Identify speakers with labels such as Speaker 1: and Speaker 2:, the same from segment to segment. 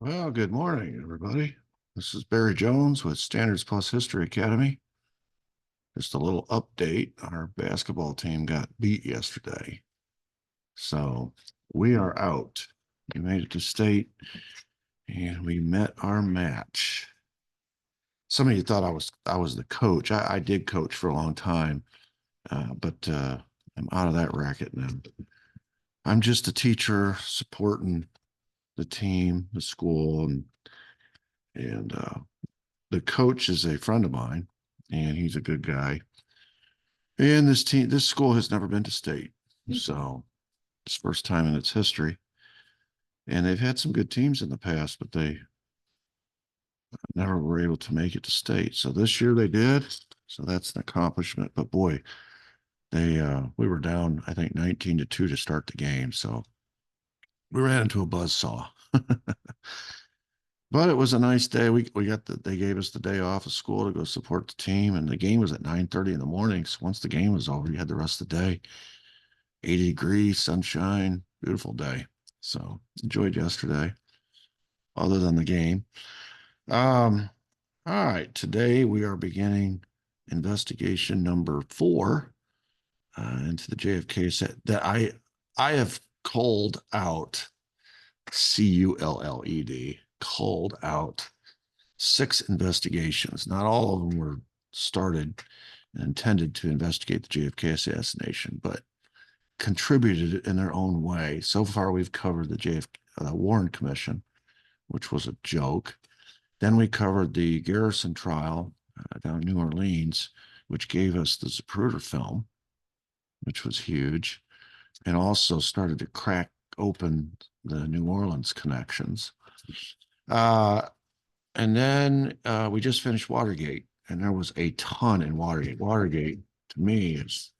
Speaker 1: Well, good morning, everybody. This is Barry Jones with Standards Plus History Academy. Just a little update. Our basketball team got beat yesterday. So we are out. We made it to state and we met our match. Some of you thought I was the coach. I did coach for a long time, but I'm out of that racket now. I'm just a teacher supporting the team, the school, and the coach is a friend of mine, and he's a good guy. And this school has never been to state, so it's first time in its history. And they've had some good teams in the past, but they never were able to make it to state. So this year they did. So that's an accomplishment. But boy, they we were down, I think 19-2 to start the game. So we ran into a buzz saw. But it was a nice day. They gave us the day off of school to go support the team, and the game was at 9:30 in the morning. So once the game was over, you had the rest of the day. 80 degrees, sunshine, beautiful day. So enjoyed yesterday, other than the game. Um, all right, today we are beginning investigation number 4 into the JFK set that I have called out called out 6 investigations. Not all of them were started and intended to investigate the JFK assassination, but contributed in their own way. So far, we've covered the Warren Commission, which was a joke. Then we covered the Garrison trial down in New Orleans, which gave us the Zapruder film, which was huge, and also started to crack open the New Orleans connections. Uh, and then we just finished Watergate, and there was a ton in Watergate. Watergate, to me, is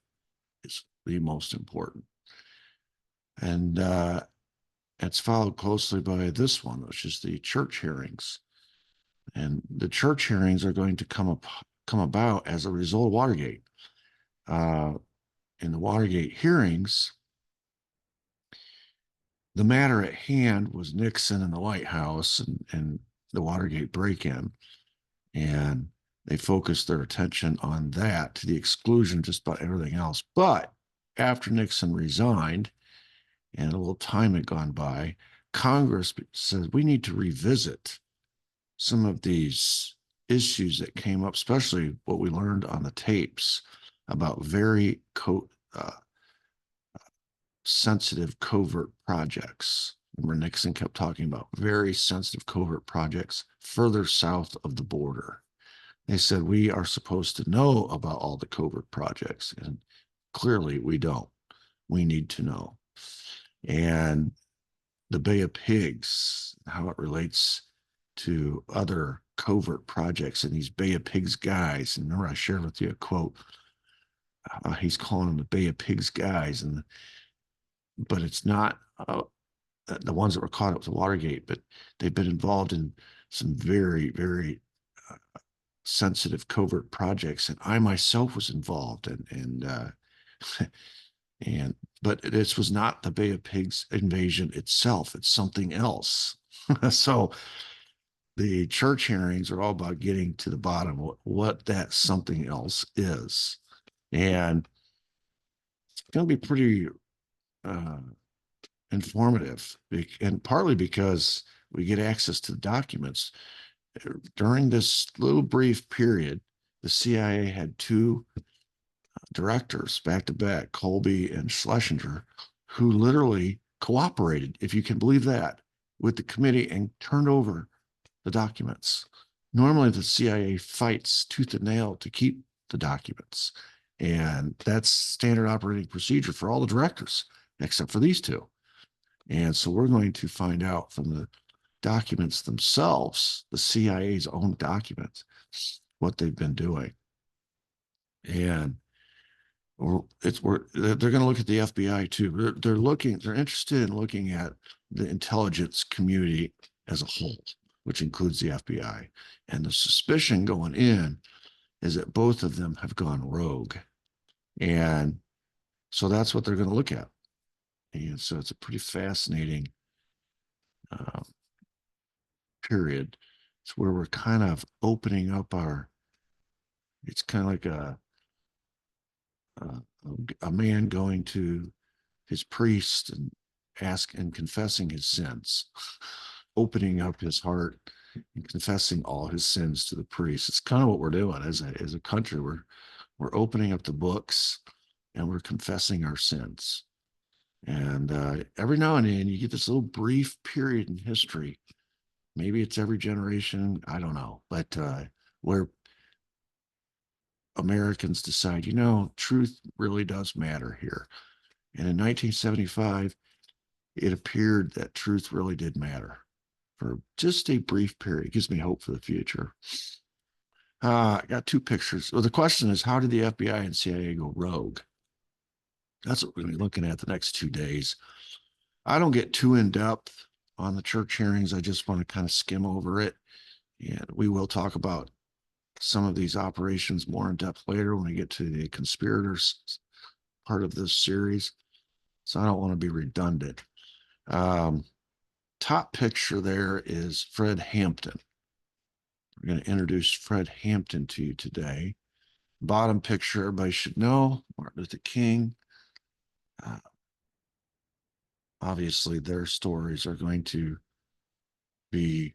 Speaker 1: the most important. And it's followed closely by this one, which is the church hearings. And the church hearings are going to come about as a result of Watergate. Uh, in the Watergate hearings, the matter at hand was Nixon and the White House and the Watergate break-in. And they focused their attention on that to the exclusion of just about everything else. But after Nixon resigned and a little time had gone by, Congress said we need to revisit some of these issues that came up, especially what we learned on the tapes about very sensitive covert projects. Remember, Nixon kept talking about very sensitive covert projects further south of the border. They said we are supposed to know about all the covert projects, and clearly we don't. We need to know. And the Bay of Pigs, how it relates to other covert projects and these Bay of Pigs guys. And remember, I shared with you a quote. He's calling them the Bay of Pigs guys, but it's not the ones that were caught up with Watergate, but they've been involved in some very, very sensitive covert projects, and I myself was involved, and but this was not the Bay of Pigs invasion itself; it's something else. So the church hearings are all about getting to the bottom of what that something else is, and it's going to be pretty uh, informative, and partly because we get access to the documents. During this little brief period, the CIA had 2 directors back to back, Colby and Schlesinger, who literally cooperated, if you can believe that, with the committee and turned over the documents. Normally, the CIA fights tooth and nail to keep the documents. And that's standard operating procedure for all the directors, except for these 2. And so we're going to find out from the documents themselves, the CIA's own documents, what they've been doing. And they're going to look at the FBI too. They're interested in looking at the intelligence community as a whole, which includes the FBI. And the suspicion going in is that both of them have gone rogue. And so that's what they're going to look at. And so it's a pretty fascinating uh, period. It's where we're kind of opening up it's kind of like a, a man going to his priest and confessing his sins, opening up his heart and confessing all his sins to the priest. It's kind of what we're doing as a country. We're opening up the books and we're confessing our sins. And every now and then you get this little brief period in history. Maybe it's every generation, I don't know, but where Americans decide, truth really does matter here. And in 1975, it appeared that truth really did matter for just a brief period. It gives me hope for the future. I got two pictures. Well, the question is, how did the FBI and CIA go rogue? That's what we're going to be looking at the next 2 days. I don't get too in depth on the church hearings. I just want to kind of skim over it. And we will talk about some of these operations more in depth later when we get to the conspirators part of this series. So I don't want to be redundant. Top picture there is Fred Hampton. We're going to introduce Fred Hampton to you today. Bottom picture, everybody should know, Martin Luther King. Obviously, their stories are going to be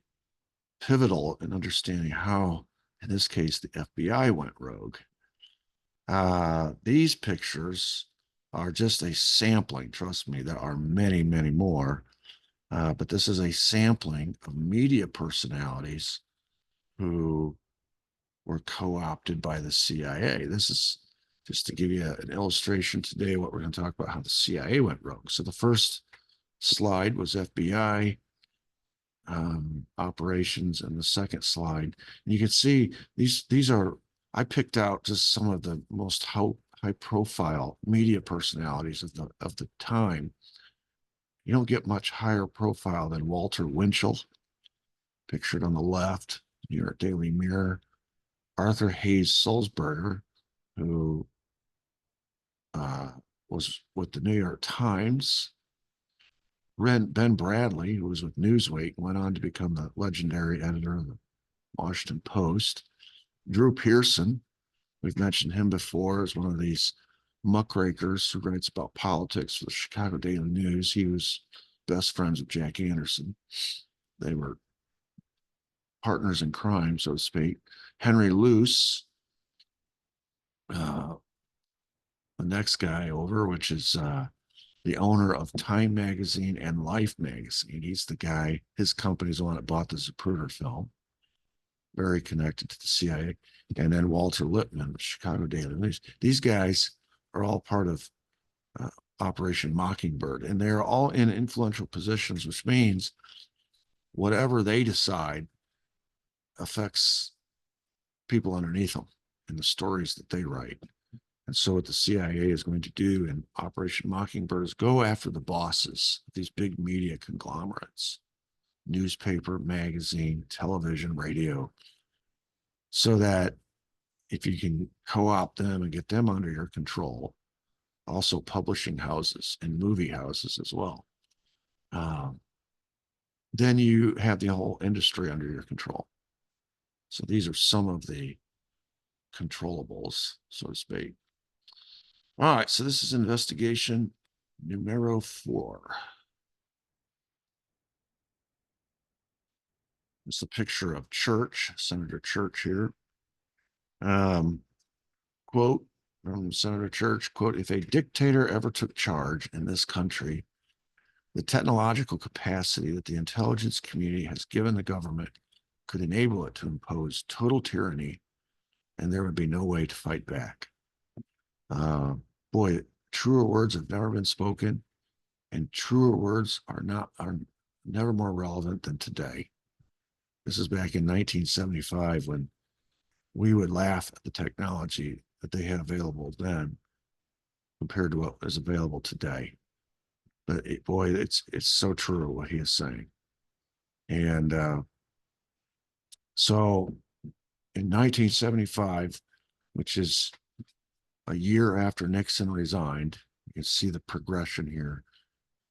Speaker 1: pivotal in understanding how, in this case, the FBI went rogue. These pictures are just a sampling. Trust me, there are many, many more. But this is a sampling of media personalities who were co-opted by the CIA. This is just to give you an illustration today, what we're going to talk about, how the CIA went rogue. So the first slide was FBI operations, and the second slide, and you can see these are, I picked out just some of the most high profile media personalities of the time. You don't get much higher profile than Walter Winchell, pictured on the left, New York Daily Mirror. Arthur Hayes Sulzberger, who was with the New York Times. Ben Bradley, who was with Newsweek, went on to become the legendary editor of the Washington Post. Drew Pearson, we've mentioned him before, as one of these muckrakers who writes about politics for the Chicago Daily News. He was best friends with Jack Anderson. They were partners in crime, so to speak. Henry Luce, the next guy over, which is the owner of Time Magazine and Life Magazine. He's the guy, his company's the one that bought the Zapruder film, very connected to the CIA. And then Walter Lippmann, the Chicago Daily News. These guys are all part of Operation Mockingbird, and they're all in influential positions, which means whatever they decide affects people underneath them and the stories that they write. And so what the CIA is going to do in Operation Mockingbird is go after the bosses, these big media conglomerates, newspaper, magazine, television, radio, so that if you can co-opt them and get them under your control, also publishing houses and movie houses as well, then you have the whole industry under your control. So these are some of the controllables, so to speak. All right, so this is investigation numero 4. It's a picture of Church, Senator Church here. Quote from Senator Church, quote, "If a dictator ever took charge in this country, the technological capacity that the intelligence community has given the government could enable it to impose total tyranny, and there would be no way to fight back." Boy, truer words have never been spoken, and truer words are never more relevant than today. This is back in 1975 when we would laugh at the technology that they had available then compared to what is available today. But boy, it's so true what he is saying. And so in 1975, which is a year after Nixon resigned, you can see the progression here.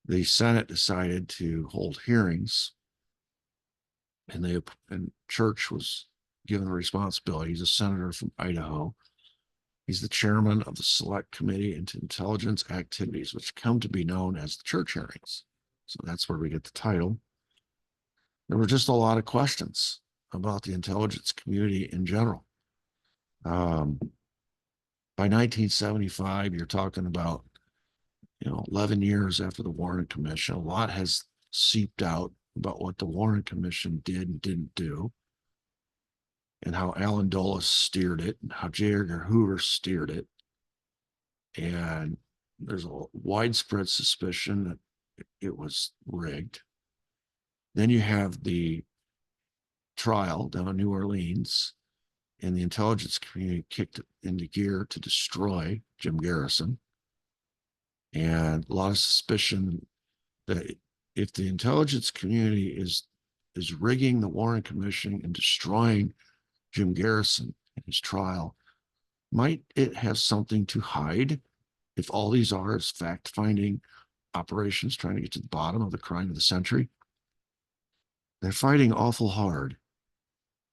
Speaker 1: The Senate decided to hold hearings and Church was given the responsibility. He's a senator from Idaho. He's the chairman of the Select Committee into Intelligence Activities, which come to be known as the Church hearings. So that's where we get the title. There were just a lot of questions about the intelligence community in general. By 1975, you're talking about 11 years after the Warren Commission. A lot has seeped out about what the Warren Commission did and didn't do, and how Alan Dulles steered it, and how J. Edgar Hoover steered it. And there's a widespread suspicion that it was rigged. Then you have the trial down in New Orleans, and the intelligence community kicked into gear to destroy Jim Garrison. And a lot of suspicion that if the intelligence community is rigging the Warren Commission and destroying Jim Garrison in his trial, might it have something to hide if all these are is fact-finding operations trying to get to the bottom of the crime of the century? They're fighting awful hard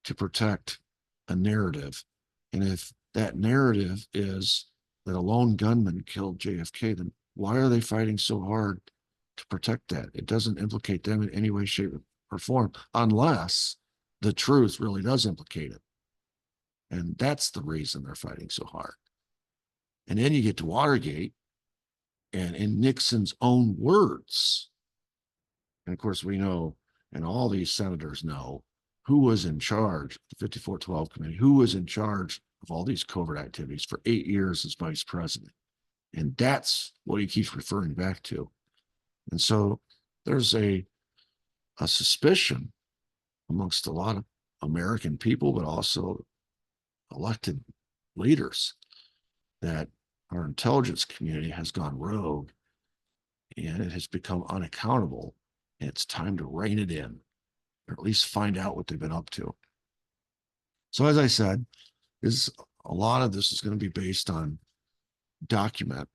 Speaker 1: to protect a narrative. And if that narrative is that a lone gunman killed JFK, then why are they fighting so hard to protect that? It doesn't implicate them in any way, shape, or form, unless the truth really does implicate it. And that's the reason they're fighting so hard. And then you get to Watergate, and in Nixon's own words, and of course we know, and all these senators know, who was in charge of the 5412 committee, who was in charge of all these covert activities for 8 years as vice president. And that's what he keeps referring back to. And so there's a suspicion amongst a lot of American people, but also elected leaders, that our intelligence community has gone rogue and it has become unaccountable. And it's time to rein it in, or at least find out what they've been up to. So as I said, a lot of this is going to be based on document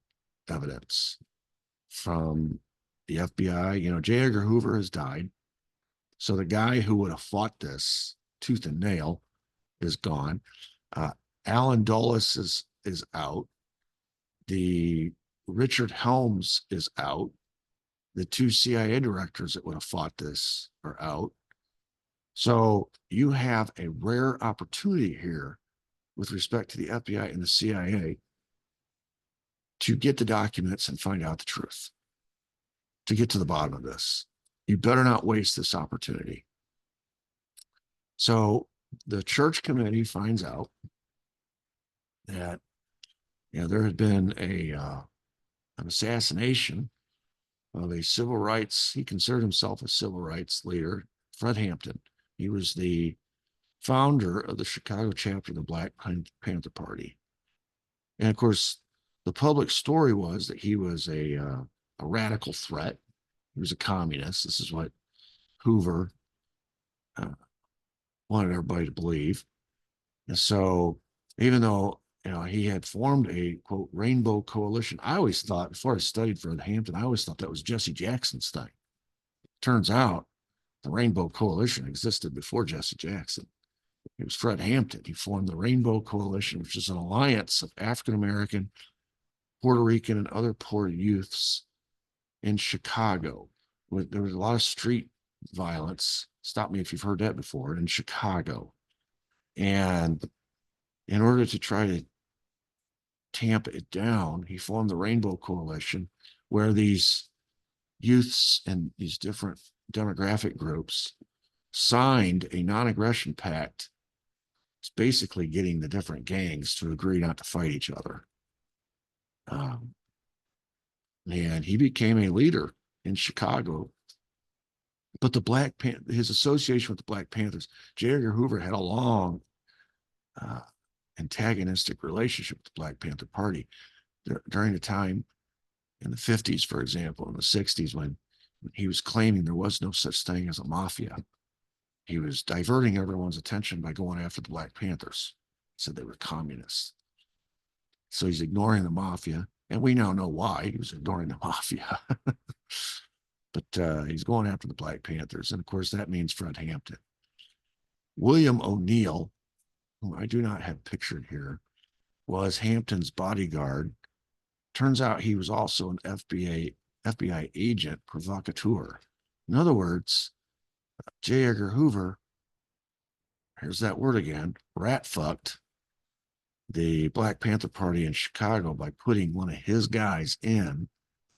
Speaker 1: evidence from the FBI. J. Edgar Hoover has died. So the guy who would have fought this tooth and nail is gone. Alan Dulles is out. The Richard Helms is out. The 2 CIA directors that would have fought this are out. So you have a rare opportunity here with respect to the FBI and the CIA to get the documents and find out the truth, to get to the bottom of this. You better not waste this opportunity. So the Church Committee finds out that there had been an assassination of a civil rights, he considered himself a civil rights leader, Fred Hampton. He was the founder of the Chicago chapter of the Black Panther Party. And of course, the public story was that he was a radical threat. He was a communist. This is what Hoover wanted everybody to believe. And so even though he had formed a, quote, rainbow coalition, I always thought, before I studied for Hampton, I always thought that was Jesse Jackson's thing. Turns out the Rainbow Coalition existed before Jesse Jackson. It was Fred Hampton. He formed the Rainbow Coalition, which is an alliance of African-American, Puerto Rican, and other poor youths in Chicago. There was a lot of street violence. Stop me if you've heard that before, in Chicago. And in order to try to tamp it down, he formed the Rainbow Coalition, where these youths and these different demographic groups signed a non-aggression pact. It's basically getting the different gangs to agree not to fight each other. And he became a leader in Chicago. But his association with the Black Panthers, J. Edgar Hoover had a long antagonistic relationship with the Black Panther Party during the time in the 50s, for example, in the 60s, when he was claiming there was no such thing as a mafia. He was diverting everyone's attention by going after the Black Panthers. He said they were communists. So he's ignoring the mafia, and we now know why he was ignoring the mafia. But he's going after the Black Panthers, and of course that means Fred Hampton. William O'Neill, whom I do not have pictured here, was Hampton's bodyguard. Turns out he was also an FBI agent provocateur. In other words, J. Edgar Hoover, here's that word again, rat fucked the Black Panther Party in Chicago by putting one of his guys in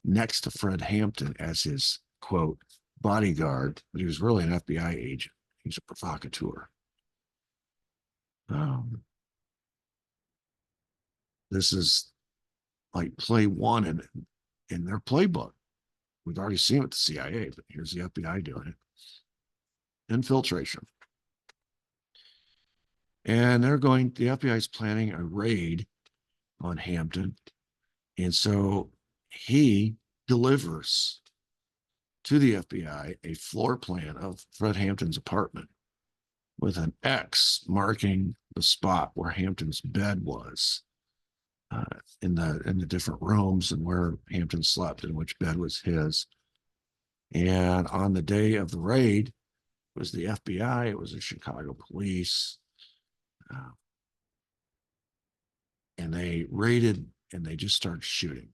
Speaker 1: next to Fred Hampton as his, quote, bodyguard, but he was really an FBI agent. He's a provocateur. This is like play one in their playbook. We've already seen it with the CIA, but here's the FBI doing it. Infiltration. And the FBI is planning a raid on Hampton. And so he delivers to the FBI a floor plan of Fred Hampton's apartment with an X marking the spot where Hampton's bed was in the different rooms and where Hampton slept and which bed was his. And on the day of the raid, it was the FBI, it was the Chicago police, and they raided and they just started shooting.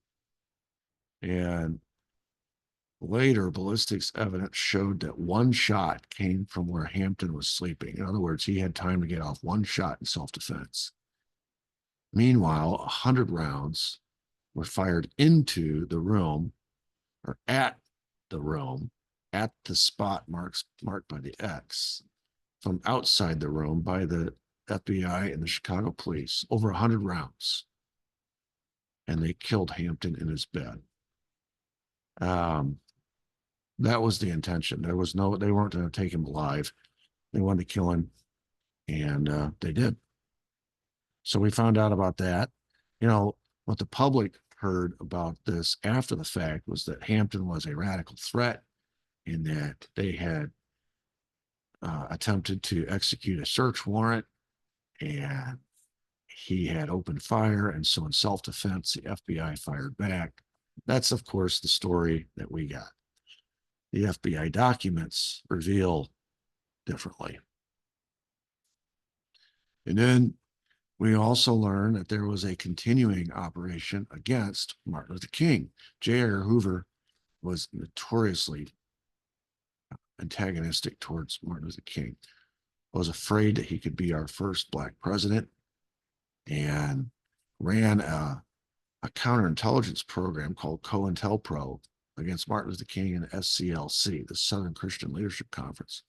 Speaker 1: And later, ballistics evidence showed that one shot came from where Hampton was sleeping. In other words, he had time to get off one shot in self-defense. Meanwhile, 100 rounds were fired into the room or at the room, at the spot marked by the X, from outside the room by the FBI and the Chicago police, over 100 rounds. And they killed Hampton in his bed. That was the intention. They weren't going to take him alive. They wanted to kill him, and they did. So we found out about that. You know, what the public heard about this after the fact was that Hampton was a radical threat and that they had attempted to execute a search warrant and he had opened fire. And so in self-defense, the FBI fired back. That's, of course, the story that we got. The FBI documents reveal differently. And then we also learned that there was a continuing operation against Martin Luther King. J. Edgar Hoover was notoriously antagonistic towards Martin Luther King, was afraid that he could be our first Black president, and ran a counterintelligence program called COINTELPRO against Martin Luther King and SCLC, the Southern Christian Leadership Conference.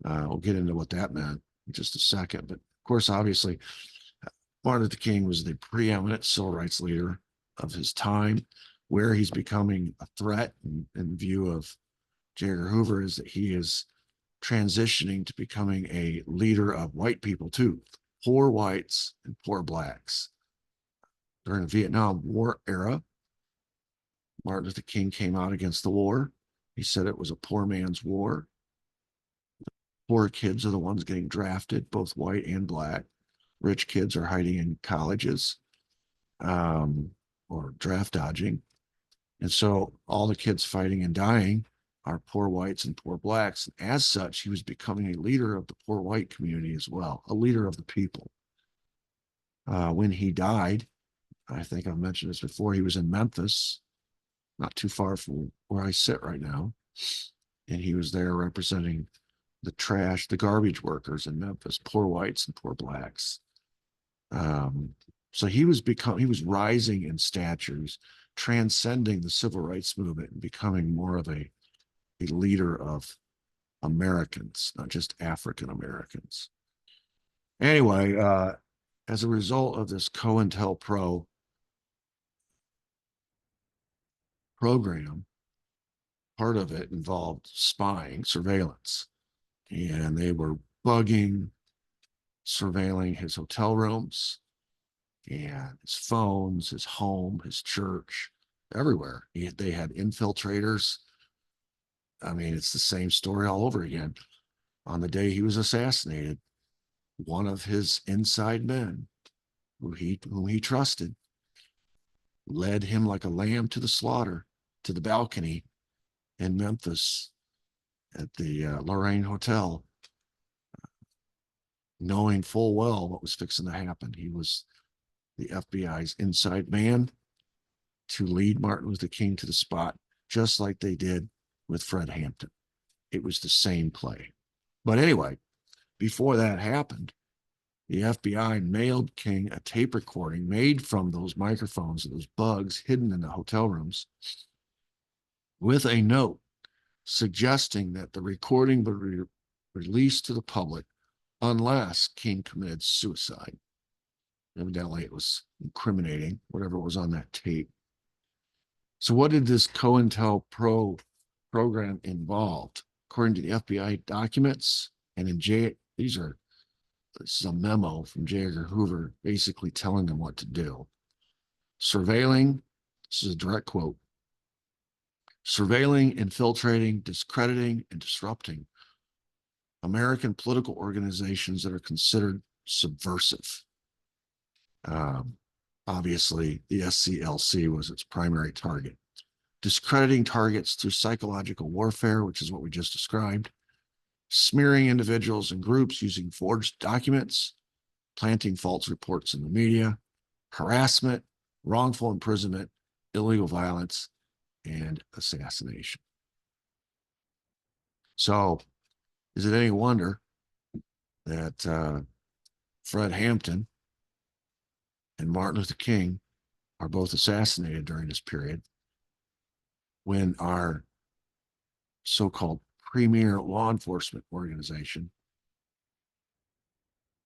Speaker 1: We'll get into what that meant in just a second. But of course, obviously, Martin Luther King was the preeminent civil rights leader of his time. Where he's becoming a threat in view of J. Edgar Hoover is that he is transitioning to becoming a leader of white people too, poor whites and poor blacks. During the Vietnam War era, Martin Luther King came out against the war. He said it was a poor man's war. Poor kids are the ones getting drafted, both white and black. Rich kids are hiding in colleges or draft dodging. And so all the kids fighting and dying are poor whites and poor blacks. And as such, he was becoming a leader of the poor white community as well, a leader of the people. When he died, I think I've mentioned this before, he was in Memphis, not too far from where I sit right now. And he was there representing the garbage workers in Memphis, poor whites and poor blacks. So he was rising in statures, transcending the civil rights movement and becoming more of a leader of Americans, not just African Americans. Anyway, as a result of this COINTELPRO program, part of it involved spying, surveillance, and they were bugging, surveilling his hotel rooms and his phones, his home, his church, everywhere. They had infiltrators. I mean, it's the same story all over again. On the day he was assassinated, one of his inside men, whom he trusted, led him like a lamb to the slaughter, to the balcony in Memphis at the Lorraine Hotel. knowing full well what was fixing to happen. He was the FBI's inside man to lead Martin Luther King to the spot, just like they did with Fred Hampton. It was the same play. But anyway, before that happened, the FBI mailed King a tape recording made from those microphones, those bugs hidden in the hotel rooms, with a note suggesting that the recording would be released to the public unless King committed suicide. Evidently, it was incriminating, whatever was on that tape. So what did this COINTELPRO program involve? According to the FBI documents, and this is a memo from J. Edgar Hoover basically telling them what to do. Surveilling, this is a direct quote, surveilling, infiltrating, discrediting, and disrupting American political organizations that are considered subversive. Obviously, the SCLC was its primary target. Discrediting targets through psychological warfare, which is what we just described. Smearing individuals and groups using forged documents, planting false reports in the media, harassment, wrongful imprisonment, illegal violence, and assassination. So, is it any wonder that Fred Hampton and Martin Luther King are both assassinated during this period, when our so-called premier law enforcement organization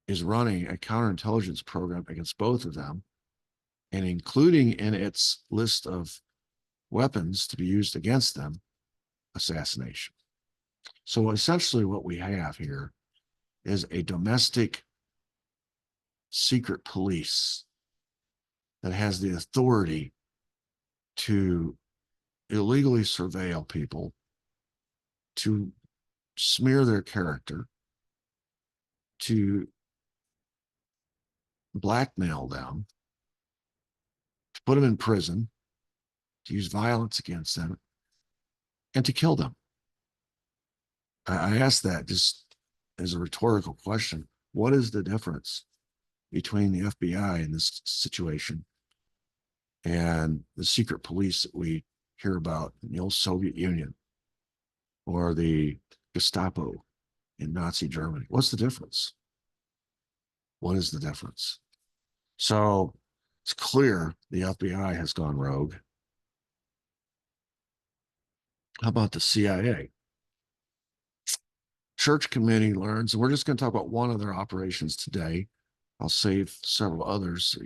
Speaker 1: is running a counterintelligence program against both of them, and including in its list of weapons to be used against them, assassination. So essentially what we have here is a domestic secret police that has the authority to illegally surveil people, to smear their character, to blackmail them, to put them in prison, to use violence against them, and to kill them. I ask that just as a rhetorical question. What is the difference between the FBI in this situation and the secret police that we hear about in the old Soviet Union or the Gestapo in Nazi Germany? What's the difference? What is the difference? So it's clear the FBI has gone rogue. How about the CIA? Church Committee learns, and we're just going to talk about one of their operations today. I'll save several others,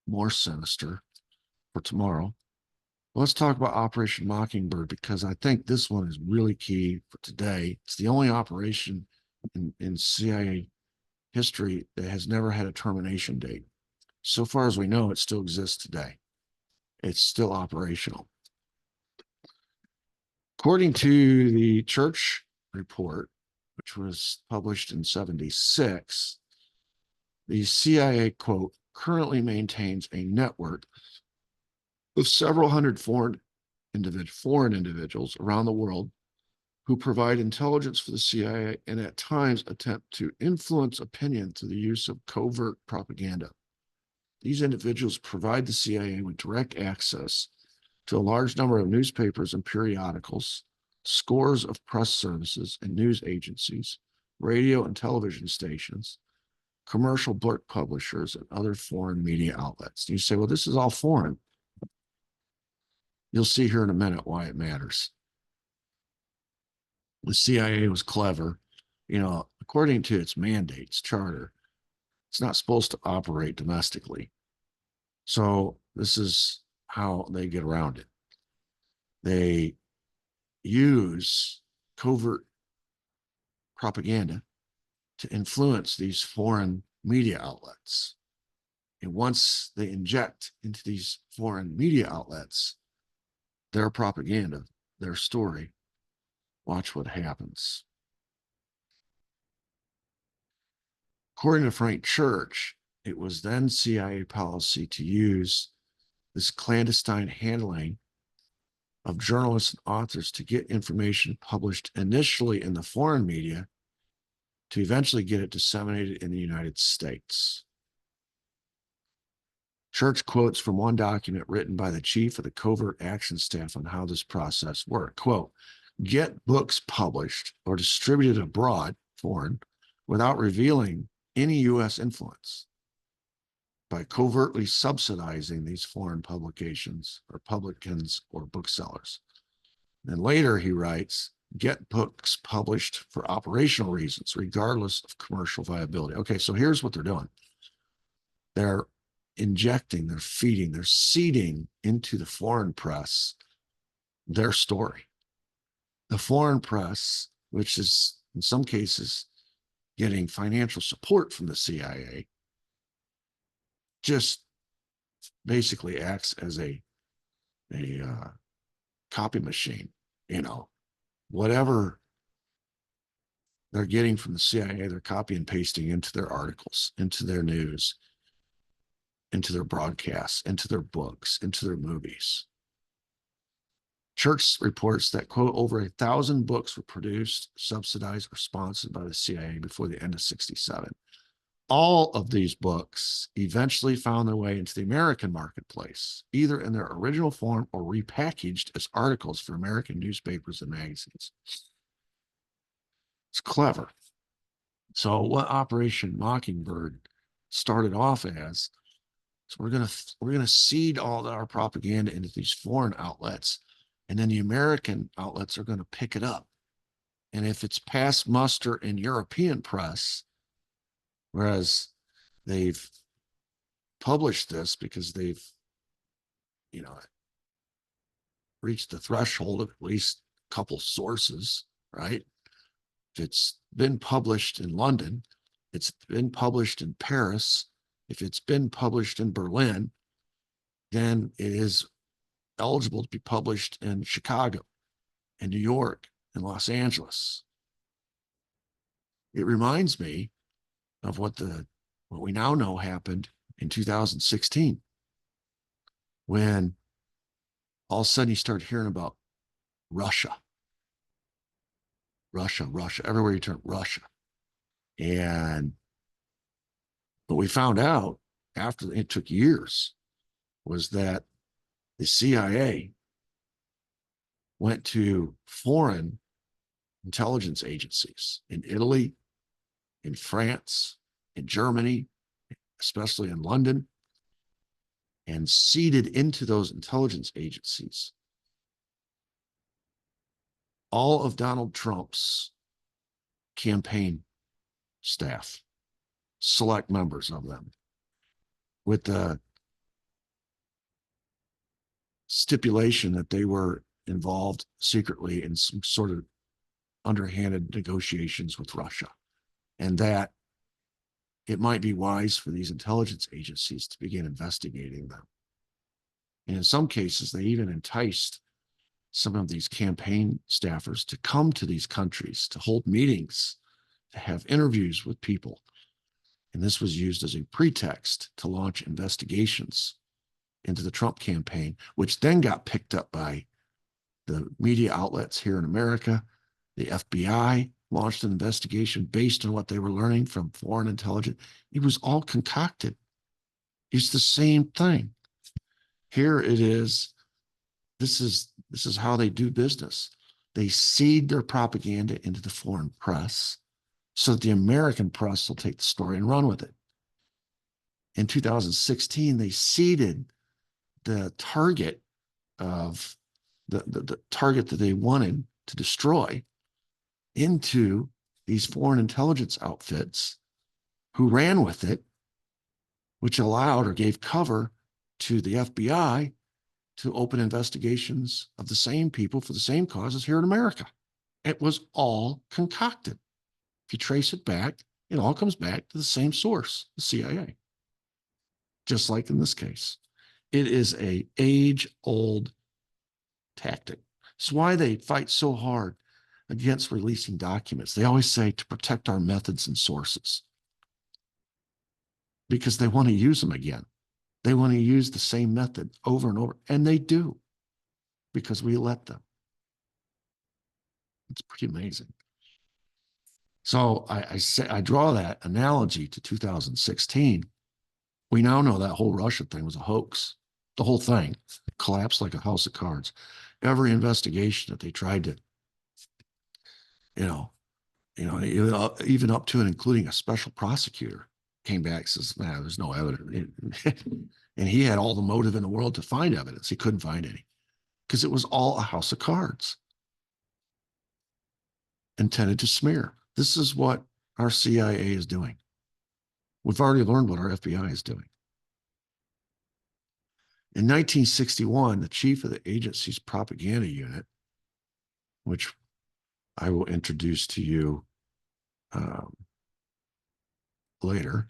Speaker 1: more sinister for tomorrow. Let's talk about Operation Mockingbird, because I think this one is really key for today. It's the only operation in CIA history that has never had a termination date. So far as we know, it still exists today. It's still operational. According to the Church report, which was published in 1976, the CIA, quote, currently maintains a network of several hundred foreign individuals around the world who provide intelligence for the CIA and at times attempt to influence opinion through the use of covert propaganda. These individuals provide the CIA with direct access to a large number of newspapers and periodicals, scores of press services and news agencies, radio and television stations, commercial book publishers, and other foreign media outlets. And you say, well, this is all foreign. You'll see here in a minute why it matters. The CIA was clever. According to its mandates, charter, it's not supposed to operate domestically. So this is how they get around it. They use covert propaganda to influence these foreign media outlets. And once they inject into these foreign media outlets their propaganda, their story, watch what happens. According to Frank Church, it was then CIA policy to use this clandestine handling of journalists and authors to get information published initially in the foreign media to eventually get it disseminated in the United States. Church quotes from one document written by the chief of the covert action staff on how this process worked. Quote, get books published or distributed abroad, foreign, without revealing any U.S. influence by covertly subsidizing these foreign publications or publicans or booksellers. And later he writes, get books published for operational reasons, regardless of commercial viability. Okay, so here's what they're doing. They're injecting, they're feeding, they're seeding into the foreign press their story. The foreign press, which is in some cases getting financial support from the CIA, just basically acts as a copy machine. You know, whatever they're getting from the CIA, they're copy and pasting into their articles, into their news, into their broadcasts, into their books, into their movies. Church reports that, quote, over 1,000 books were produced, subsidized, or sponsored by the CIA before the end of '67. All of these books eventually found their way into the American marketplace, either in their original form or repackaged as articles for American newspapers and magazines. It's clever. So what Operation Mockingbird started off as, so we're gonna seed all our propaganda into these foreign outlets, and then the American outlets are going to pick it up. And if it's past muster in European press, whereas they've published this because they've, you know, reached the threshold of at least a couple sources, right? If it's been published in London, it's been published in Paris, if it's been published in Berlin, then it is eligible to be published in Chicago, in New York, in Los Angeles. It reminds me of what we now know happened in 2016, when all of a sudden you start hearing about Russia, everywhere you turn, Russia. And what we found out after it took years was that the CIA went to foreign intelligence agencies in Italy, in France, in Germany, especially in London, and seeded into those intelligence agencies all of Donald Trump's campaign staff, select members of them, with the stipulation that they were involved secretly in some sort of underhanded negotiations with Russia, and that it might be wise for these intelligence agencies to begin investigating them. And in some cases, they even enticed some of these campaign staffers to come to these countries, to hold meetings, to have interviews with people. And this was used as a pretext to launch investigations into the Trump campaign, which then got picked up by the media outlets here in America. The FBI launched an investigation based on what they were learning from foreign intelligence. It was all concocted. It's the same thing. Here it is. This is how they do business. They seed their propaganda into the foreign press so that the American press will take the story and run with it. In 2016, they seeded the target of the target that they wanted to destroy into these foreign intelligence outfits who ran with it, which allowed or gave cover to the FBI to open investigations of the same people for the same causes here in America. It was all concocted. If you trace it back, it all comes back to the same source, the CIA. Just like in this case. It is an age-old tactic. It's why they fight so hard against releasing documents. They always say to protect our methods and sources, because they want to use them again. They want to use the same method over and over, and they do, because we let them. It's pretty amazing. So I draw that analogy to 2016. We now know that whole Russia thing was a hoax. The whole thing collapsed like a house of cards. Every investigation that they tried to, you know, even up to and including a special prosecutor came back and says, man, there's no evidence. And he had all the motive in the world to find evidence. He couldn't find any because it was all a house of cards intended to smear. This is what our CIA is doing. We've already learned what our FBI is doing. In 1961, the chief of the agency's propaganda unit, which I will introduce to you later,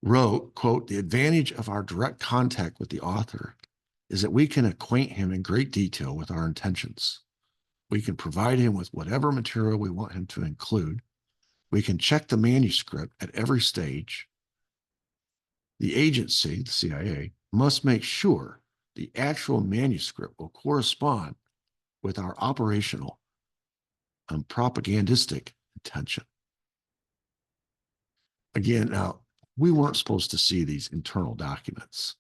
Speaker 1: wrote, quote, the advantage of our direct contact with the author is that we can acquaint him in great detail with our intentions. We can provide him with whatever material we want him to include. We can check the manuscript at every stage. The agency, the CIA, must make sure the actual manuscript will correspond with our operational and propagandistic intention. Again, now, we weren't supposed to see these internal documents.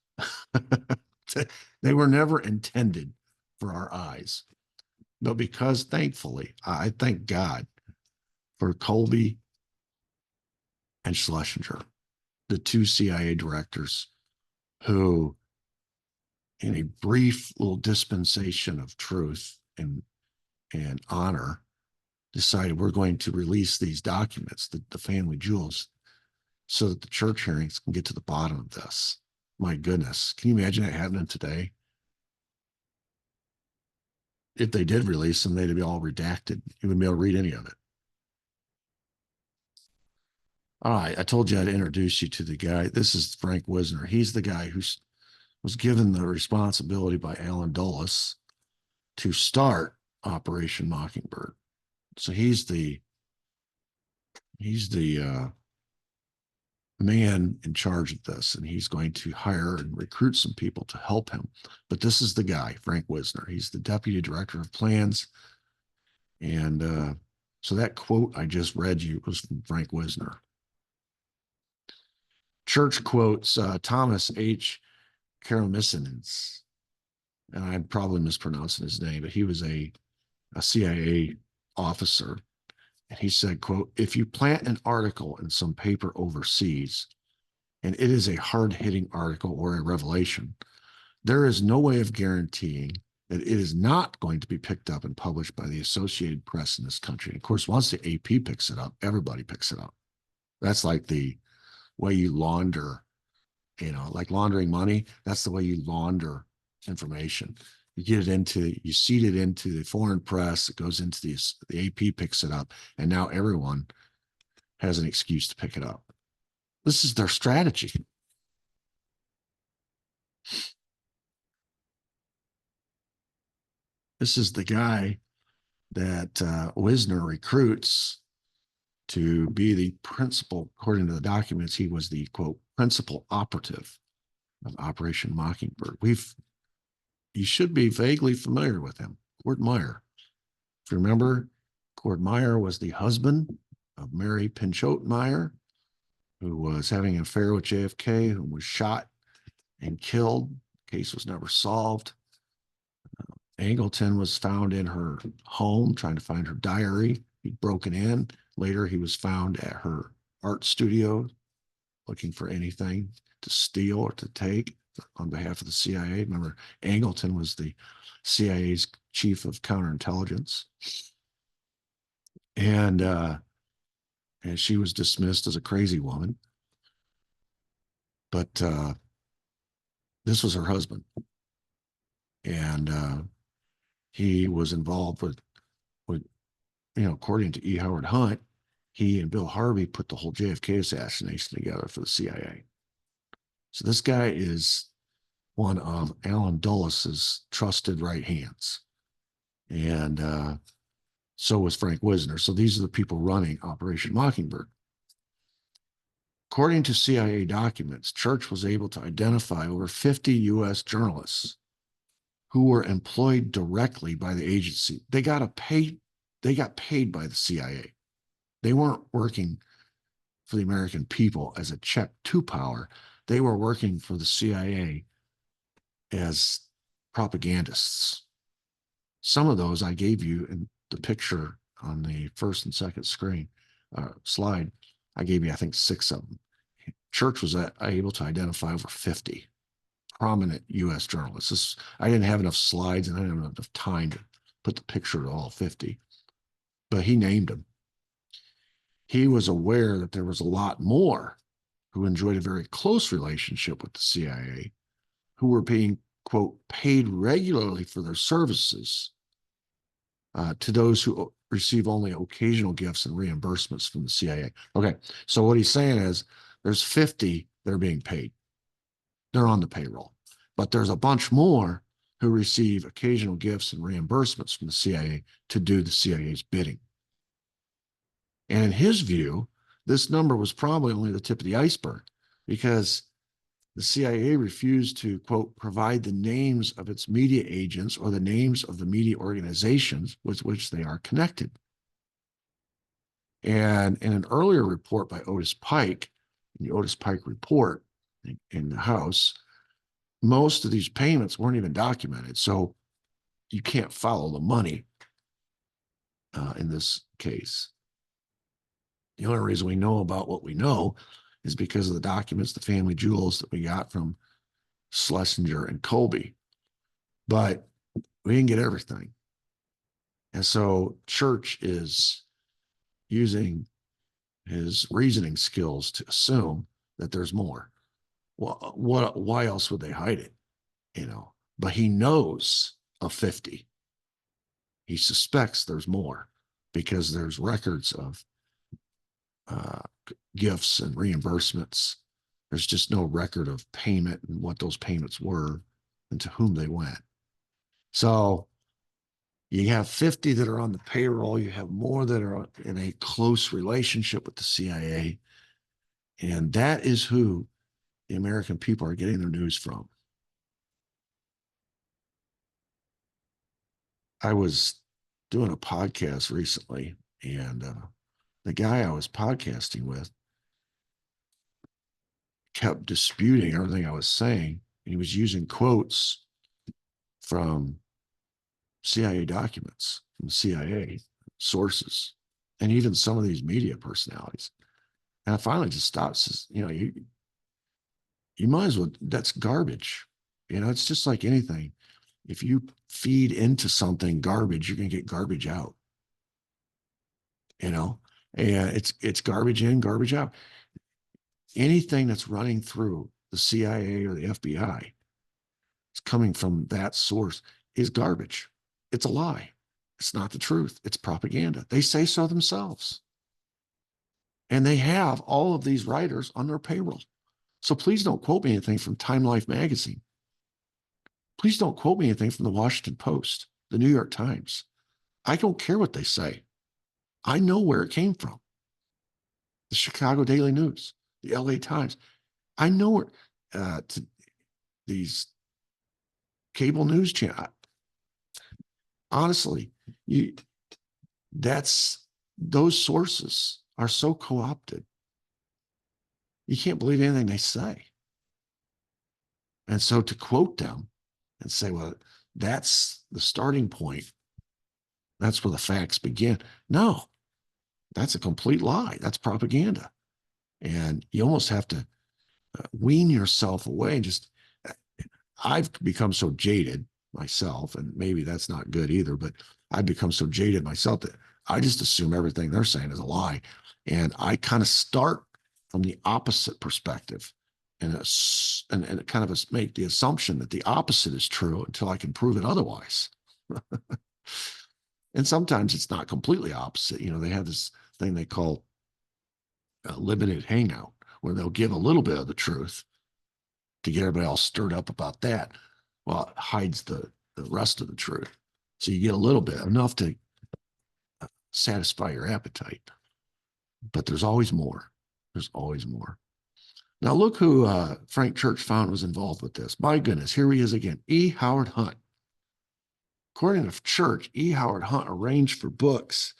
Speaker 1: They were never intended for our eyes. But because, thankfully, I thank God for Colby and Schlesinger, the two CIA directors who, in a brief little dispensation of truth and honor, decided we're going to release these documents, the family jewels, so that the church hearings can get to the bottom of this. My goodness, can you imagine that happening today? If they did release them, they'd be all redacted. You wouldn't be able to read any of it. All right, I told you I'd introduce you to the guy. This is Frank Wisner. He's the guy who was given the responsibility by Allen Dulles to start Operation Mockingbird. So he's the man in charge of this, and he's going to hire and recruit some people to help him. But this is the guy, Frank Wisner. He's the deputy director of plans. And so that quote I just read you was from Frank Wisner. Church quotes Thomas H. Karamessines, and I'm probably mispronouncing his name, but he was a CIA officer. And he said, quote, if you plant an article in some paper overseas, and it is a hard-hitting article or a revelation, there is no way of guaranteeing that it is not going to be picked up and published by the Associated Press in this country. And of course, once the AP picks it up, everybody picks it up. That's like the way you launder, like laundering money. That's the way you launder information. You get it you seed it into the foreign press, it goes into the AP picks it up, and now everyone has an excuse to pick it up. This is their strategy. This is the guy that Wisner recruits to be the principal, according to the documents, he was the, quote, principal operative of Operation Mockingbird. You should be vaguely familiar with him, Gord Meyer. If you remember, Gord Meyer was the husband of Mary Pinchot Meyer, who was having an affair with JFK, who was shot and killed. The case was never solved. Angleton was found in her home trying to find her diary. He'd broken in. Later, he was found at her art studio looking for anything to steal or to take on behalf of the CIA. Remember, Angleton was the CIA's chief of counterintelligence. And she was dismissed as a crazy woman. But this was her husband. And he was involved with, according to E. Howard Hunt, he and Bill Harvey put the whole JFK assassination together for the CIA. So this guy is one of Allen Dulles's trusted right hands. And so was Frank Wisner. So these are the people running Operation Mockingbird. According to CIA documents, Church was able to identify over 50 U.S. journalists who were employed directly by the agency. They got paid by the CIA. They weren't working for the American people as a check to power. They were working for the CIA as propagandists. Some of those I gave you in the picture on the first and second screen slide. I gave you, I think, 6 of them. Church was able to identify over 50 prominent U.S. journalists. I didn't have enough slides and I didn't have enough time to put the picture to all 50, but he named them. He was aware that there was a lot more who enjoyed a very close relationship with the CIA, who were being, quote, paid regularly for their services to those who receive only occasional gifts and reimbursements from the CIA. Okay, so what he's saying is there's 50 that are being paid. They're on the payroll. But there's a bunch more who receive occasional gifts and reimbursements from the CIA to do the CIA's bidding. And in his view, this number was probably only the tip of the iceberg because the CIA refused to, quote, provide the names of its media agents or the names of the media organizations with which they are connected. And in an earlier report by Otis Pike, the Otis Pike report in the House, most of these payments weren't even documented. So you can't follow the money in this case. The only reason we know about what we know is because of the documents, the family jewels that we got from Schlesinger and Colby. But we didn't get everything. And so Church is using his reasoning skills to assume that there's more. Well, why else would they hide it? But he knows of 50. He suspects there's more because there's records of gifts and reimbursements. There's just no record of payment and what those payments were and to whom they went. So you have 50 that are on the payroll. You have more that are in a close relationship with the CIA. And that is who the American people are getting their news from. I was doing a podcast recently, and the guy I was podcasting with kept disputing everything I was saying. He was using quotes from CIA documents, from CIA sources, and even some of these media personalities. And I finally just stopped. Says, you might as well. That's garbage. It's just like anything. If you feed into something garbage, you're going to get garbage out. And it's garbage in, garbage out. Anything that's running through the CIA or the FBI, it's coming from that source, is garbage. It's a lie. It's not the truth. It's propaganda. They say so themselves. And they have all of these writers on their payroll. So please don't quote me anything from Time Life magazine. Please don't quote me anything from the Washington Post, the New York Times. I don't care what they say. I know where it came from. The Chicago Daily News, the LA Times. I know where these cable news channels. Honestly, those sources are so co-opted. You can't believe anything they say. And so to quote them and say, well, that's the starting point. That's where the facts begin. No, that's a complete lie. That's propaganda. And you almost have to wean yourself away and just, I've become so jaded myself, and maybe that's not good either, but I've become so jaded myself that I just assume everything they're saying is a lie. And I kind of start from the opposite perspective and kind of make the assumption that the opposite is true until I can prove it otherwise. And sometimes it's not completely opposite. They have this thing they call a limited hangout, where they'll give a little bit of the truth to get everybody all stirred up about that. Well, it hides the rest of the truth. So you get a little bit, enough to satisfy your appetite. But there's always more. There's always more. Now look who Frank Church found was involved with this. My goodness, here he is again. E. Howard Hunt. According to Church, E. Howard Hunt arranged for books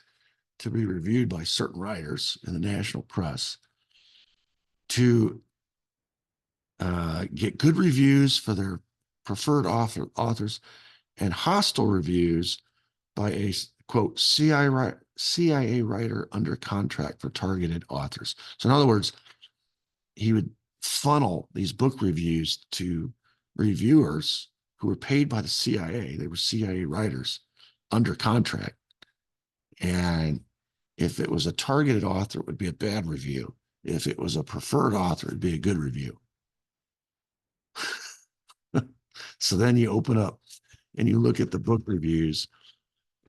Speaker 1: to be reviewed by certain writers in the national press to get good reviews for their preferred authors and hostile reviews by a quote CIA writer under contract for targeted authors. So in other words, he would funnel these book reviews to reviewers who were paid by the CIA. They were CIA writers under contract. And if it was a targeted author, it would be a bad review. If it was a preferred author, it'd be a good review. So then you open up and you look at the book reviews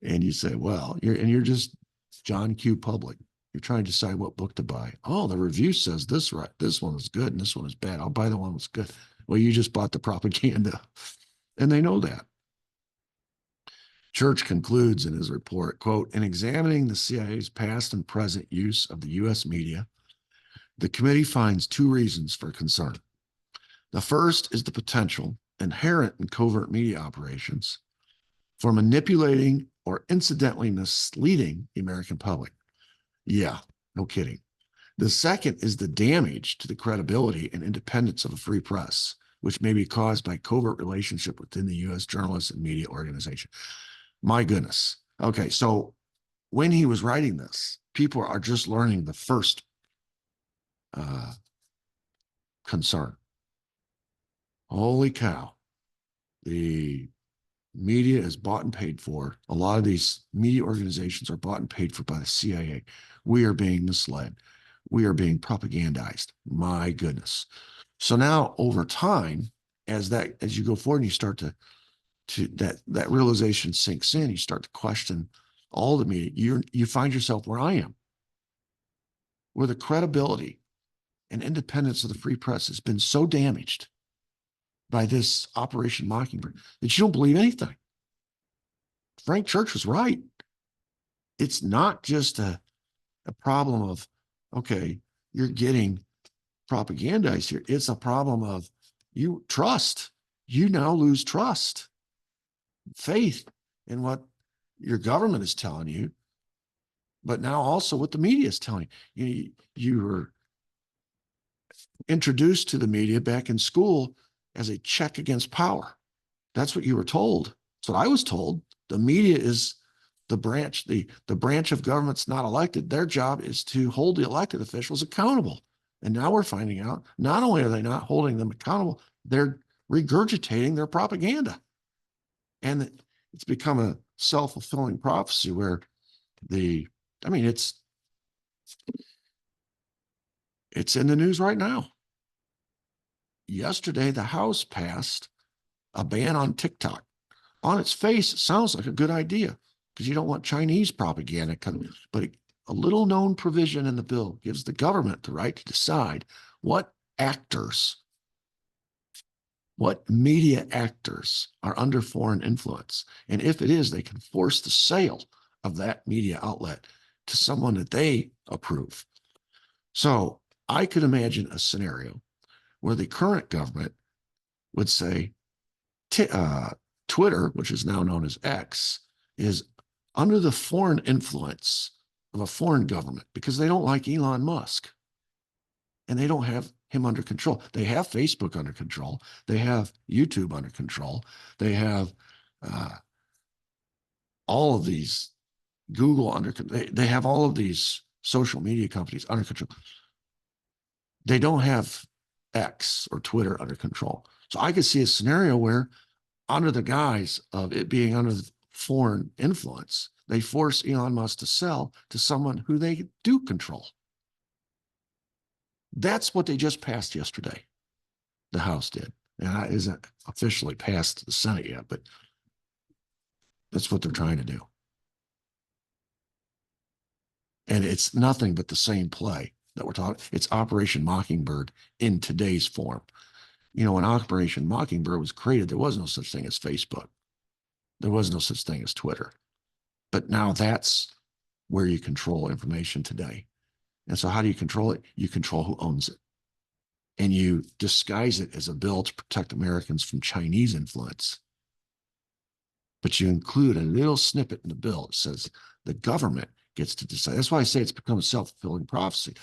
Speaker 1: and you say, well, you're just John Q. Public. You're trying to decide what book to buy. Oh, the review says this right. This one is good and this one is bad. I'll buy the one that's good. Well, you just bought the propaganda. And they know that. Church concludes in his report, quote, in examining the CIA's past and present use of the U.S. media, the committee finds two reasons for concern. The first is the potential inherent in covert media operations for manipulating or incidentally misleading the American public. Yeah, no kidding. The second is the damage to the credibility and independence of a free press, which may be caused by covert relationship within the U.S. journalists and media organization. My goodness. Okay, so when he was writing this, people are just learning the first concern. Holy cow. The media is bought and paid for. A lot of these media organizations are bought and paid for by the CIA. We are being misled. We are being propagandized. My goodness. So now over time, as you go forward and you start to that realization sinks in, you start to question all the media. You find yourself where I am, where the credibility and independence of the free press has been so damaged by this Operation Mockingbird that you don't believe anything. Frank Church was right. It's not just a problem of, okay, you're getting propagandized here. It's a problem of you trust. You now lose trust, faith in what your government is telling you, but now also what the media is telling you. You were introduced to the media back in school as a check against power. That's what you were told. That's what I was told. The media is the branch of government's not elected. Their job is to hold the elected officials accountable. And now we're finding out not only are they not holding them accountable, they're regurgitating their propaganda. And it's become a self-fulfilling prophecy where it's in the news right now. Yesterday, the House passed a ban on TikTok. On its face, it sounds like a good idea because you don't want Chinese propaganda coming. But a little known provision in the bill gives the government the right to decide what media actors are under foreign influence. And if it is, they can force the sale of that media outlet to someone that they approve. So I could imagine a scenario where the current government would say Twitter, which is now known as X, is under the foreign influence of a foreign government because they don't like Elon Musk and they don't have him under control. They have Facebook under control. They have YouTube under control. They have all of these Google under control. They have all of these social media companies under control. They don't have X or Twitter under control. So I could see a scenario where under the guise of it being under foreign influence, they force Elon Musk to sell to someone who they do control. That's what they just passed yesterday. The House did. And it isn't officially passed the Senate yet, but that's what they're trying to do. And it's nothing but the same play that we're talking. It's Operation Mockingbird in today's form. You know, when Operation Mockingbird was created, there was no such thing as Facebook. There was no such thing as Twitter. But now that's where you control information today. And so how do you control it? You control who owns it. And you disguise it as a bill to protect Americans from Chinese influence. But you include a little snippet in the bill that says the government gets to decide. That's why I say it's become a self-fulfilling prophecy,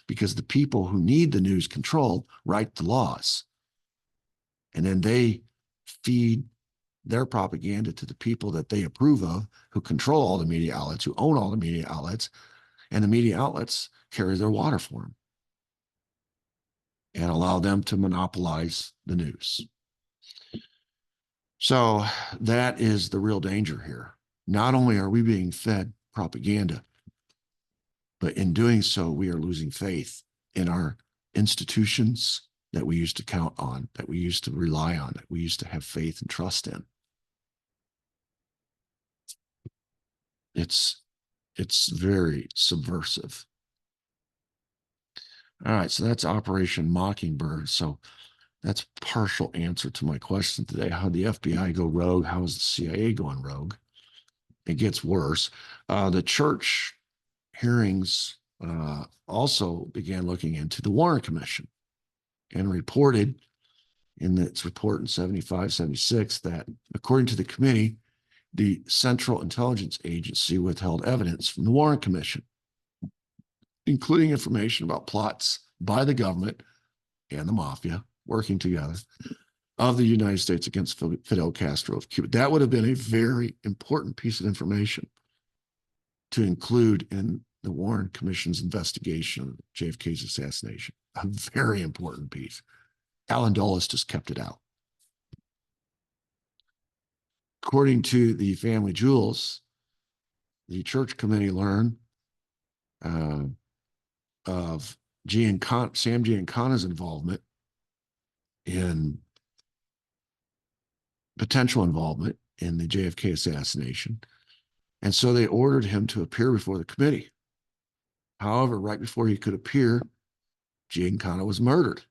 Speaker 1: because the people who need the news controlled write the laws. And then they feed their propaganda to the people that they approve of, who control all the media outlets, who own all the media outlets, and the media outlets carry their water for them and allow them to monopolize the news. So that is the real danger here. Not only are we being fed propaganda, but in doing so, we are losing faith in our institutions that we used to count on, that we used to rely on, that we used to have faith and trust in. It's very subversive. All right, so that's Operation Mockingbird. So that's partial answer to my question today. How did the FBI go rogue? How is the CIA going rogue? It gets worse. The church hearings also began looking into the Warren Commission and reported in its report in 75, 76 that according to the committee, the Central Intelligence Agency withheld evidence from the Warren Commission, including information about plots by the government and the mafia working together of the United States against Fidel Castro of Cuba. That would have been a very important piece of information to include in the Warren Commission's investigation of JFK's assassination. A very important piece. Alan Dulles just kept it out. According to the family jewels, the church committee learned of Sam Giancana's involvement in potential involvement in the JFK assassination. And so they ordered him to appear before the committee. However, right before he could appear, Giancana was murdered.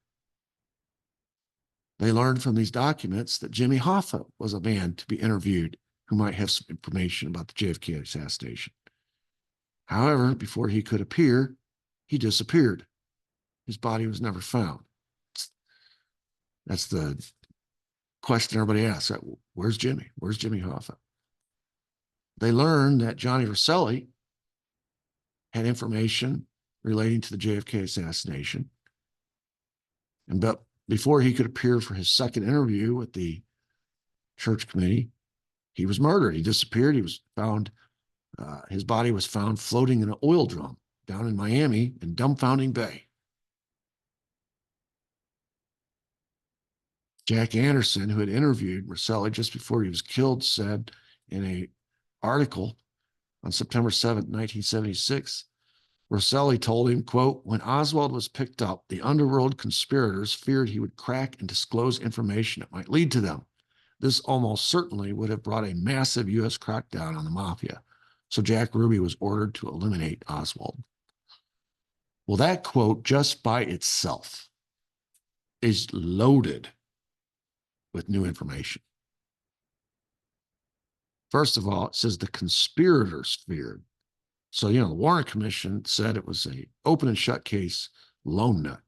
Speaker 1: They learned from these documents that Jimmy Hoffa was a man to be interviewed who might have some information about the JFK assassination. However, before he could appear, he disappeared. His body was never found. That's the question everybody asks. Where's Jimmy? Where's Jimmy Hoffa? They learned that Johnny Rosselli had information relating to the JFK assassination. But before he could appear for his second interview with the church committee, he was murdered. He disappeared. He was found, his body was found floating in an oil drum down in Miami in Dumbfounding Bay. Jack Anderson, who had interviewed Rosselli just before he was killed, said in an article on September 7th, 1976, Rosselli told him, quote, when Oswald was picked up, the underworld conspirators feared he would crack and disclose information that might lead to them. This almost certainly would have brought a massive U.S. crackdown on the mafia. So Jack Ruby was ordered to eliminate Oswald. Well, that quote just by itself is loaded with new information. First of all, it says the conspirators feared. So, the Warren Commission said it was a open and shut case, lone nut.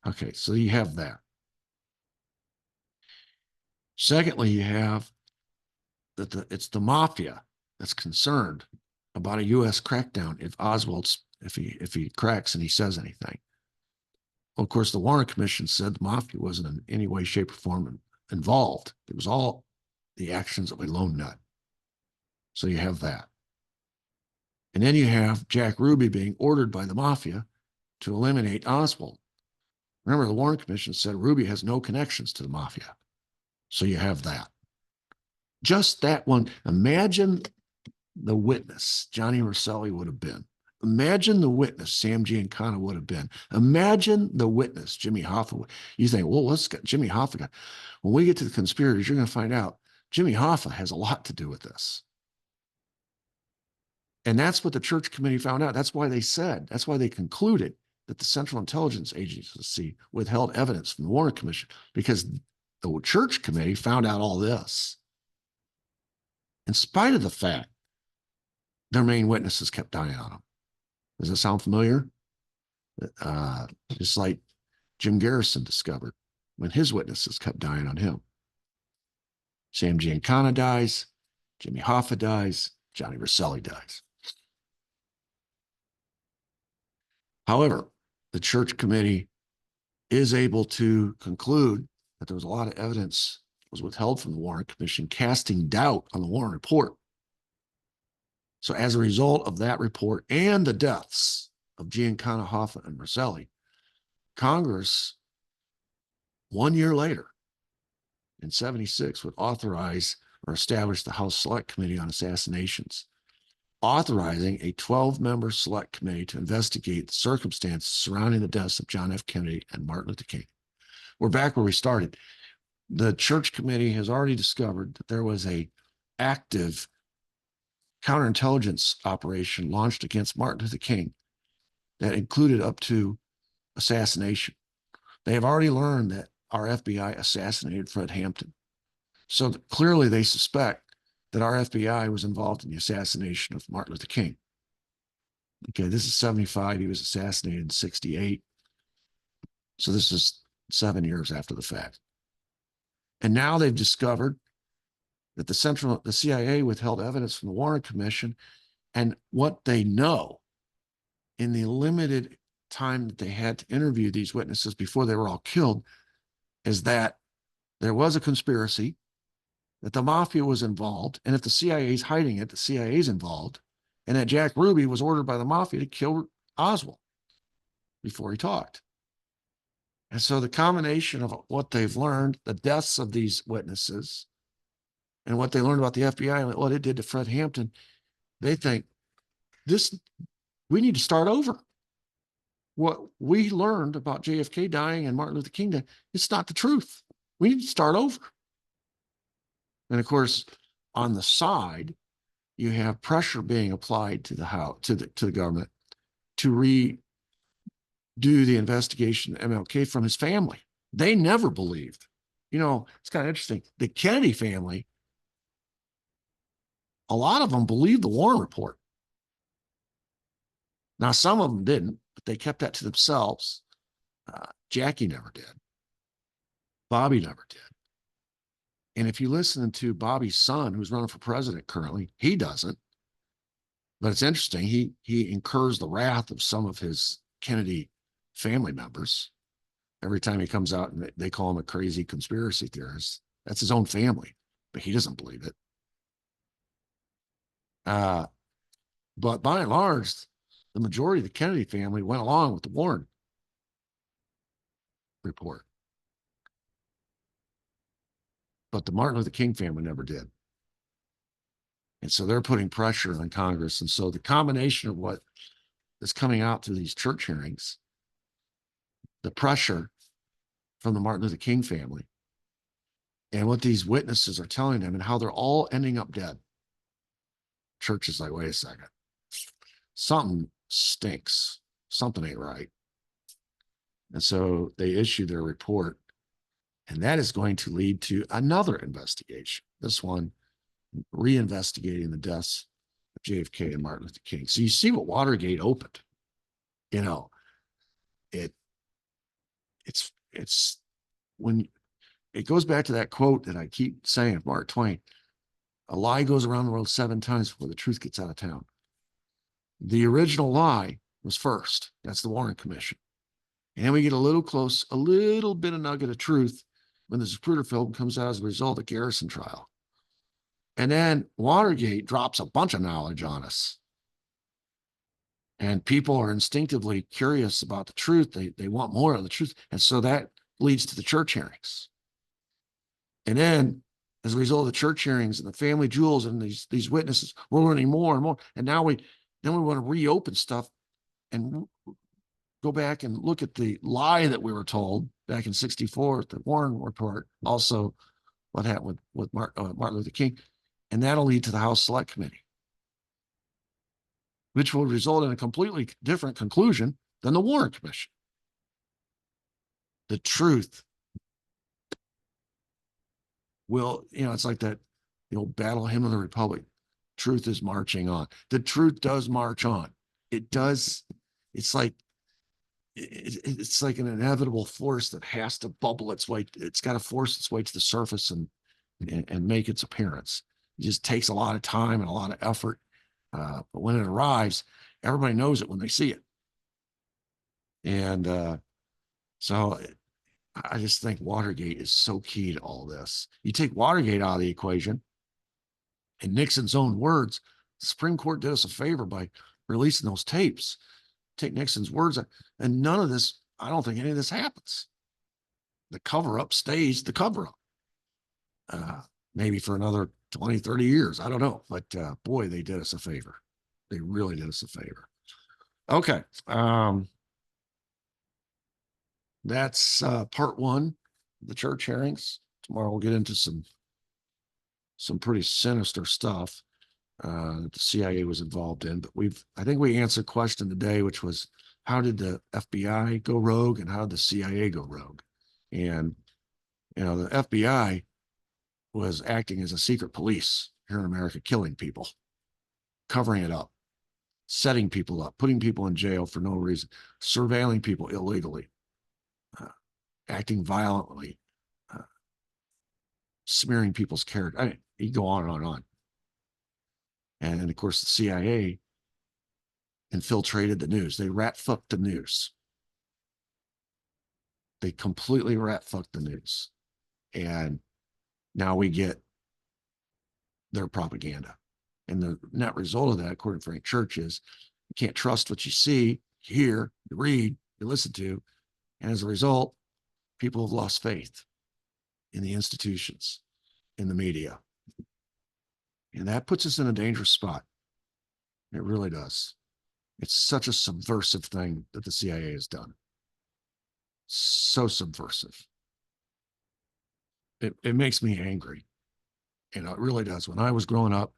Speaker 1: Okay, so you have that. Secondly, you have that it's the mafia that's concerned about a U.S. crackdown if he cracks and he says anything. Well, of course, the Warren Commission said the mafia wasn't in any way, shape, or form involved. It was all the actions of a lone nut. So you have that. And then you have Jack Ruby being ordered by the mafia to eliminate Oswald. Remember, the Warren Commission said Ruby has no connections to the mafia. So you have that. Just that one. Imagine the witness Johnny Rosselli would have been. Imagine the witness Sam Giancana would have been. Imagine the witness Jimmy Hoffa. You think, well, what's got Jimmy Hoffa got? When we get to the conspirators, you're going to find out Jimmy Hoffa has a lot to do with this. And that's what the church committee found out. That's why they concluded that the Central Intelligence Agency withheld evidence from the Warren Commission, because the church committee found out all this. In spite of the fact their main witnesses kept dying on them. Does that sound familiar? Just like Jim Garrison discovered when his witnesses kept dying on him. Sam Giancana dies, Jimmy Hoffa dies, Johnny Rosselli dies. However, the church committee is able to conclude that there was a lot of evidence that was withheld from the Warren Commission, casting doubt on the Warren report. So as a result of that report and the deaths of Giancana, Hoffa, and Marcelli, Congress, 1 year later, in 76, would authorize or establish the House Select Committee on Assassinations, authorizing a 12-member select committee to investigate the circumstances surrounding the deaths of John F. Kennedy and Martin Luther King. We're back where we started. The church committee has already discovered that there was an active counterintelligence operation launched against Martin Luther King that included up to assassination. They have already learned that our FBI assassinated Fred Hampton. So clearly they suspect that our FBI was involved in the assassination of Martin Luther King. Okay, this is 75. He was assassinated in 68. So this is 7 years after the fact. And now they've discovered that the CIA withheld evidence from the Warren Commission, and what they know in the limited time that they had to interview these witnesses before they were all killed is that there was a conspiracy, that the mafia was involved, and if the CIA is hiding it, the CIA is involved, and that Jack Ruby was ordered by the mafia to kill Oswald before he talked. And so the combination of what they've learned, the deaths of these witnesses, and what they learned about the FBI and what it did to Fred Hampton, they think we need to start over. What we learned about JFK dying and Martin Luther King dying, it's not the truth. We need to start over. And of course, on the side, you have pressure being applied to the House, to the government, to redo the investigation of MLK from his family. They never believed. You know, it's kind of interesting. The Kennedy family, a lot of them believed the Warren report. Now, some of them didn't, but they kept that to themselves. Jackie never did. Bobby never did. And if you listen to Bobby's son, who's running for president currently, he doesn't. But it's interesting. He incurs the wrath of some of his Kennedy family members every time he comes out, and they call him a crazy conspiracy theorist. That's his own family, but he doesn't believe it. But by and large, the majority of the Kennedy family went along with the Warren report. But the Martin Luther King family never did. And so they're putting pressure on Congress. And so the combination of what is coming out through these church hearings, the pressure from the Martin Luther King family, and what these witnesses are telling them and how they're all ending up dead. Church is like, wait a second, something stinks. Something ain't right. And so they issue their report, and that is going to lead to another investigation. This one, reinvestigating the deaths of JFK and Martin Luther King. So you see what Watergate opened. You know, it's when it goes back to that quote that I keep saying of Mark Twain: a lie goes around the world 7 times before the truth gets out of town. The original lie was first. That's the Warren Commission. And then we get a little bit of nugget of truth when the Zapruder film comes out as a result of the Garrison trial. And then Watergate drops a bunch of knowledge on us. And people are instinctively curious about the truth. They want more of the truth. And so that leads to the church hearings. And then, as a result of the church hearings and the family jewels and these witnesses, we're learning more and more. And now we want to reopen stuff and go back and look at the lie that we were told back in 64, the Warren report, also what happened with Martin Luther King. And that'll lead to the House Select Committee, which will result in a completely different conclusion than the Warren Commission. The truth will, it's like that, the old battle hymn of the Republic. Truth is marching on. The truth does march on. It does. It's like an inevitable force that has to bubble its way. It's got to force its way to the surface and make its appearance. It just takes a lot of time and a lot of effort. But when it arrives, everybody knows it when they see it. And so I just think Watergate is so key to all this. You take Watergate out of the equation, in Nixon's own words, the Supreme Court did us a favor by releasing those tapes. Take Nixon's words, and none of this, I don't think any of this happens. The cover up stays the cover up. Maybe for another 20, 30 years. I don't know. But boy, they did us a favor. They really did us a favor. Okay. That's part one of the church hearings. Tomorrow we'll get into some pretty sinister stuff that the CIA was involved in. But I think we answered a question today, which was, how did the FBI go rogue and how did the CIA go rogue? And, the FBI was acting as a secret police here in America, killing people, covering it up, setting people up, putting people in jail for no reason, surveilling people illegally, acting violently, smearing people's character. I mean, you go on and on and on. And of course, the CIA infiltrated the news. They rat fucked the news. They completely rat fucked the news. And now we get their propaganda. And the net result of that, according to Frank Church, is you can't trust what you see, you hear, you read, you listen to. And as a result, people have lost faith in the institutions, in the media. And that puts us in a dangerous spot. It really does. It's such a subversive thing that the CIA has done. So subversive. It makes me angry. It really does. When I was growing up,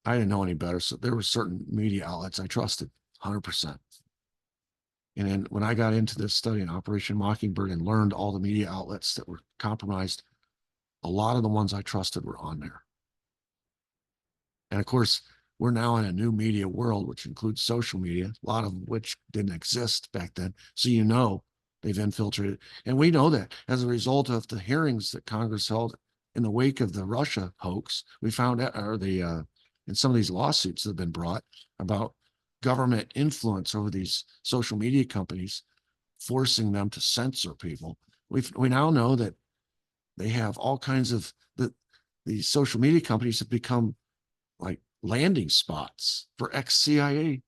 Speaker 1: I didn't know any better. So there were certain media outlets I trusted 100%. And then when I got into this study in Operation Mockingbird and learned all the media outlets that were compromised, a lot of the ones I trusted were on there. And of course, we're now in a new media world, which includes social media, a lot of which didn't exist back then. So they've infiltrated. And we know that as a result of the hearings that Congress held in the wake of the Russia hoax, we found out, in some of these lawsuits that have been brought about government influence over these social media companies, forcing them to censor people. We now know that they have all kinds of these social media companies have become like landing spots for ex-CIA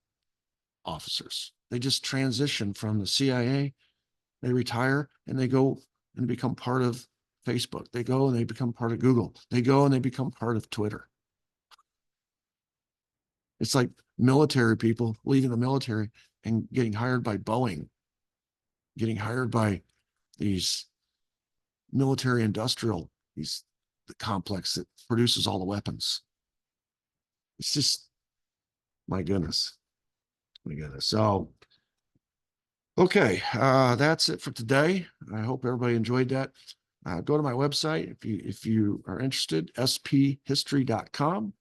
Speaker 1: officers. They just transition from the CIA, they retire, and they go and become part of Facebook. They go and they become part of Google. They go and they become part of Twitter. It's like military people leaving the military and getting hired by Boeing, getting hired by these military industrial, the complex that produces all the weapons. It's just, my goodness. So, okay, that's it for today. I hope everybody enjoyed that. Go to my website if you are interested, sphistory.com.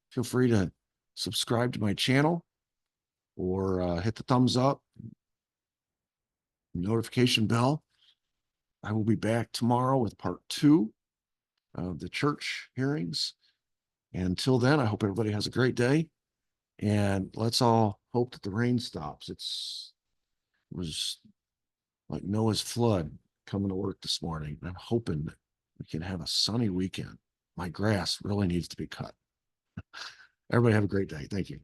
Speaker 1: Feel free to subscribe to my channel or hit the thumbs up, notification bell. I will be back tomorrow with part 2 of the church hearings. And until then, I hope everybody has a great day. And let's all hope that the rain stops. It was like Noah's flood coming to work this morning. I'm hoping that we can have a sunny weekend. My grass really needs to be cut. Everybody have a great day. Thank you.